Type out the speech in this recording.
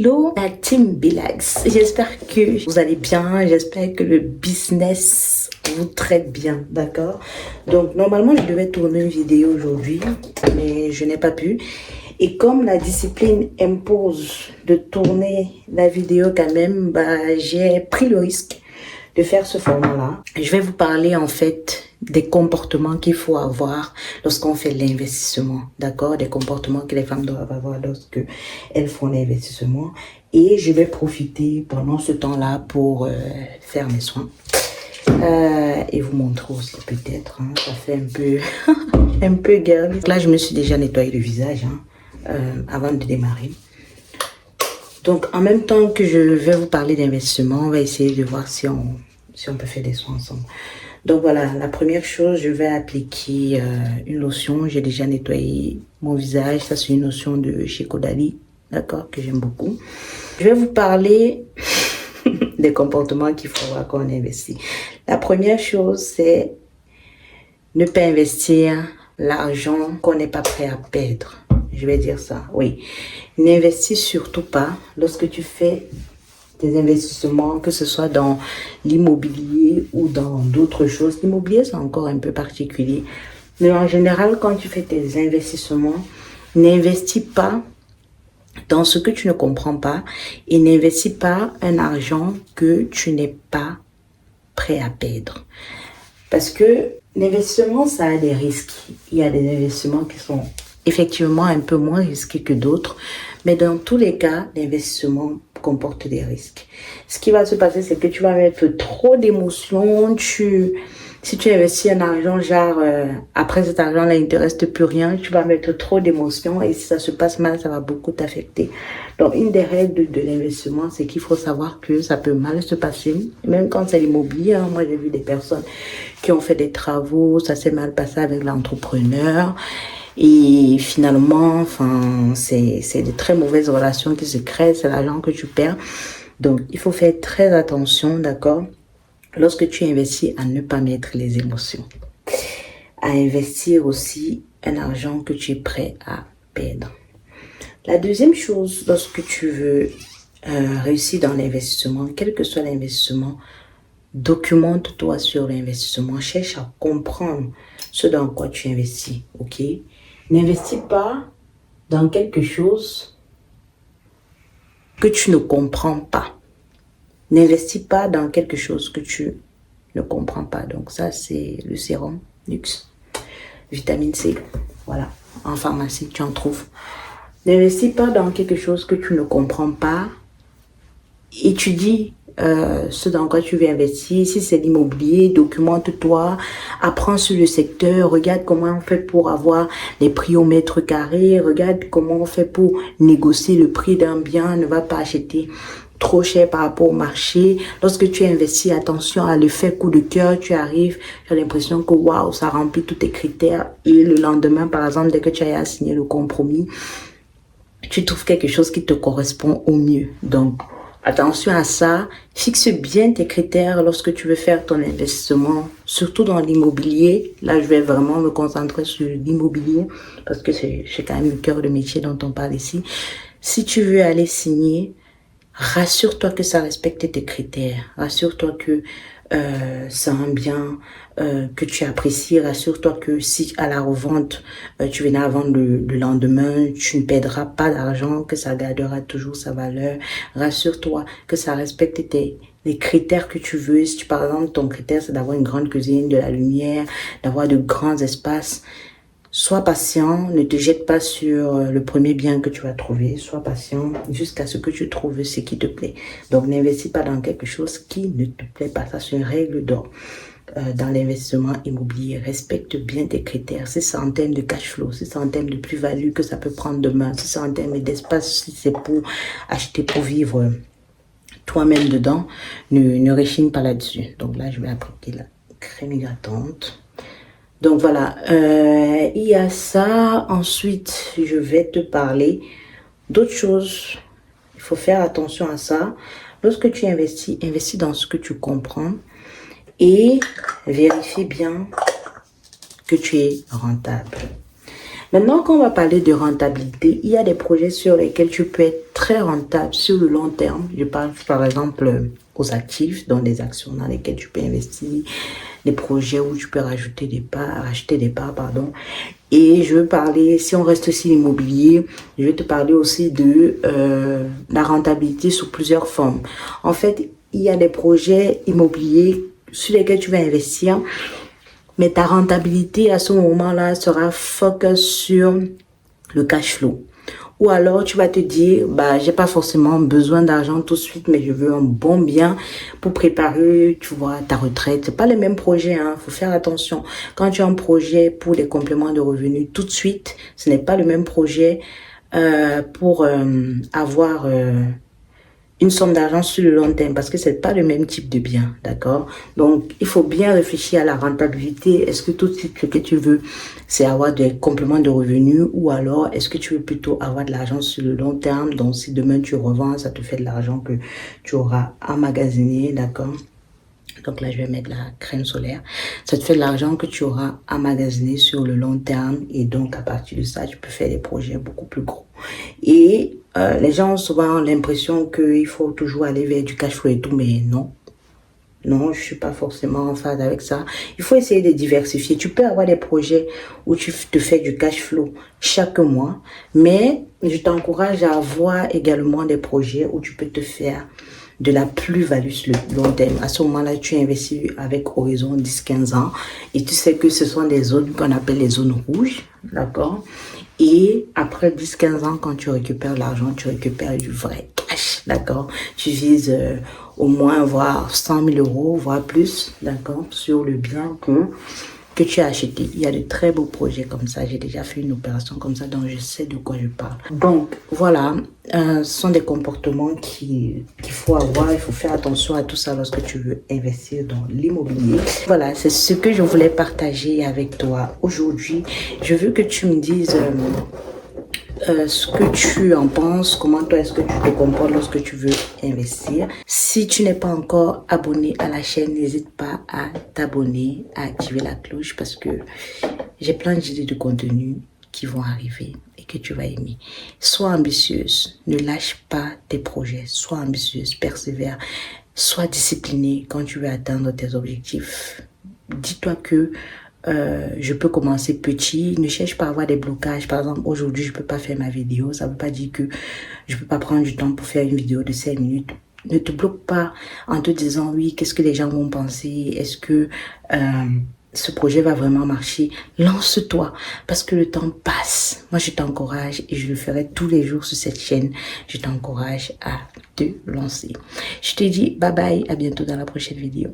Hello la team Bilax, j'espère que vous allez bien, j'espère que le business vous traite bien, d'accord? Donc normalement je devais tourner une vidéo aujourd'hui, mais je n'ai pas pu. Et comme la discipline impose de tourner la vidéo quand même, j'ai pris le risque de faire ce format-là. Je vais vous parler en fait des comportements qu'il faut avoir lorsqu'on fait l'investissement, d'accord? Des comportements que les femmes doivent avoir lorsque elles font l'investissement. Et je vais profiter pendant ce temps-là pour faire mes soins. Et vous montrer aussi peut-être, hein, ça fait un peu, un peu girly. Là, je me suis déjà nettoyé le visage avant de démarrer. Donc, en même temps que je vais vous parler d'investissement, on va essayer de voir si on peut faire des soins ensemble. Donc voilà, la première chose, je vais appliquer une lotion. J'ai déjà nettoyé mon visage. Ça, c'est une lotion de chez Caudalie, d'accord, que j'aime beaucoup. Je vais vous parler des comportements qu'il faut avoir quand on investit. La première chose, c'est ne pas investir l'argent qu'on n'est pas prêt à perdre. Je vais dire ça, oui. N'investis surtout pas lorsque tu fais des investissements, que ce soit dans l'immobilier ou dans d'autres choses. L'immobilier, c'est encore un peu particulier. Mais en général, quand tu fais tes investissements, n'investis pas dans ce que tu ne comprends pas et n'investis pas un argent que tu n'es pas prêt à perdre. Parce que l'investissement, ça a des risques. Il y a des investissements qui sont effectivement un peu moins risqués que d'autres. Mais dans tous les cas, l'investissement comporte des risques. Ce qui va se passer, c'est que tu vas mettre trop d'émotions. Si tu investis un argent, genre, après cet argent-là, il ne te reste plus rien, tu vas mettre trop d'émotions et si ça se passe mal, ça va beaucoup t'affecter. Donc, une des règles de l'investissement, c'est qu'il faut savoir que ça peut mal se passer. Même quand c'est l'immobilier, hein, moi, j'ai vu des personnes qui ont fait des travaux, ça s'est mal passé avec l'entrepreneur. Et finalement, enfin, c'est de très mauvaises relations qui se créent, c'est l'argent que tu perds. Donc, il faut faire très attention, d'accord? Lorsque tu investis, à ne pas mettre les émotions. À investir aussi un argent que tu es prêt à perdre. La deuxième chose, lorsque tu veux réussir dans l'investissement, quel que soit l'investissement, documente-toi sur l'investissement. Cherche à comprendre ce dans quoi tu investis, ok? N'investis pas dans quelque chose que tu ne comprends pas. N'investis pas dans quelque chose que tu ne comprends pas. Donc ça, c'est le sérum Luxe, vitamine C. Voilà, en pharmacie, tu en trouves. N'investis pas dans quelque chose que tu ne comprends pas. Étudie ce dans quoi tu veux investir. Si c'est l'immobilier, documente-toi, apprends sur le secteur, regarde comment on fait pour avoir les prix au mètre carré, regarde comment on fait pour négocier le prix d'un bien, ne va pas acheter trop cher par rapport au marché. Lorsque tu investis, attention à l'effet coup de cœur, tu arrives, tu as l'impression que waouh, ça remplit tous tes critères et le lendemain, par exemple, dès que tu as signé le compromis, tu trouves quelque chose qui te correspond au mieux. Donc, attention à ça, fixe bien tes critères lorsque tu veux faire ton investissement, surtout dans l'immobilier. Là, je vais vraiment me concentrer sur l'immobilier parce que c'est quand même le cœur de métier dont on parle ici. Si tu veux aller signer, rassure-toi que ça respecte tes critères. Rassure-toi que c'est un bien que tu apprécies. Rassure-toi que si à la revente, tu venais à vendre le lendemain, tu ne perdras pas d'argent, que ça gardera toujours sa valeur. Rassure-toi que ça respecte les critères que tu veux. Si par exemple, ton critère, c'est d'avoir une grande cuisine, de la lumière, d'avoir de grands espaces, sois patient, ne te jette pas sur le premier bien que tu vas trouver. Sois patient jusqu'à ce que tu trouves ce qui te plaît. Donc, n'investis pas dans quelque chose qui ne te plaît pas. Ça, c'est une règle d'or. Dans l'investissement immobilier, respecte bien tes critères. Si c'est en termes de cash flow, si c'est en termes de plus-value que ça peut prendre demain, si c'est en termes d'espace, si c'est pour acheter pour vivre toi-même dedans, ne réchigne pas là-dessus. Donc là, je vais appliquer la crème hydratante. Donc voilà, il y a ça. Ensuite, je vais te parler d'autres choses. Il faut faire attention à ça. Lorsque tu investis, investis dans ce que tu comprends et vérifie bien que tu es rentable. Maintenant, quand on va parler de rentabilité, il y a des projets sur lesquels tu peux être très rentable sur le long terme. Je parle par exemple aux actifs, dans des actions dans lesquelles tu peux investir, des projets où tu peux rajouter des parts, acheter des parts, pardon. Et je veux parler, si on reste aussi l'immobilier, je vais te parler aussi de la rentabilité sous plusieurs formes. En fait, il y a des projets immobiliers sur lesquels tu vas investir, mais ta rentabilité à ce moment-là sera focus sur le cash flow. Ou alors tu vas te dire, bah j'ai pas forcément besoin d'argent tout de suite, mais je veux un bon bien pour préparer, tu vois, ta retraite. C'est pas les mêmes projets, hein. Faut faire attention. Quand tu as un projet pour des compléments de revenus tout de suite, ce n'est pas le même projet pour avoir une somme d'argent sur le long terme, parce que c'est pas le même type de bien, d'accord? Donc, il faut bien réfléchir à la rentabilité. Est-ce que tout de suite, ce que tu veux, c'est avoir des compléments de revenus, ou alors est-ce que tu veux plutôt avoir de l'argent sur le long terme? Donc, si demain tu revends, ça te fait de l'argent que tu auras emmagasiné, d'accord? Donc là, je vais mettre la crème solaire. Ça te fait de l'argent que tu auras emmagasiné sur le long terme. Et donc, à partir de ça, tu peux faire des projets beaucoup plus gros. Et les gens ont souvent l'impression qu'il faut toujours aller vers du cash flow et tout, mais non. Non, je suis pas forcément en phase avec ça. Il faut essayer de diversifier. Tu peux avoir des projets où tu te fais du cash flow chaque mois, mais je t'encourage à avoir également des projets où tu peux te faire de la plus-value sur le long terme. À ce moment-là, tu investis avec horizon 10-15 ans et tu sais que ce sont des zones qu'on appelle les zones rouges, d'accord? Et après 10-15 ans, quand tu récupères l'argent, tu récupères du vrai cash, d'accord? Tu vises au moins voire 100 000 euros, voire plus, d'accord? Sur le bien que tu as acheté. Il y a de très beaux projets comme ça. J'ai déjà fait une opération comme ça, donc je sais de quoi je parle. Donc, voilà, ce sont des comportements qu'il faut avoir. Il faut faire attention à tout ça lorsque tu veux investir dans l'immobilier. Voilà, c'est ce que je voulais partager avec toi aujourd'hui. Je veux que tu me dises ce que tu en penses, comment toi est-ce que tu te comportes lorsque tu veux investir. Si tu n'es pas encore abonné à la chaîne, n'hésite pas à t'abonner, à activer la cloche, parce que j'ai plein d'idées de contenu qui vont arriver et que tu vas aimer. Sois ambitieuse, ne lâche pas tes projets, sois ambitieuse, persévère, sois disciplinée quand tu veux atteindre tes objectifs. Dis-toi que je peux commencer petit, ne cherche pas à avoir des blocages. Par exemple, aujourd'hui, je peux pas faire ma vidéo. Ça veut pas dire que je peux pas prendre du temps pour faire une vidéo de 5 minutes. Ne te bloque pas en te disant, oui, qu'est-ce que les gens vont penser? Est-ce que ce projet va vraiment marcher? Lance-toi, parce que le temps passe. Moi, je t'encourage et je le ferai tous les jours sur cette chaîne. Je t'encourage à te lancer. Je te dis bye bye, à bientôt dans la prochaine vidéo.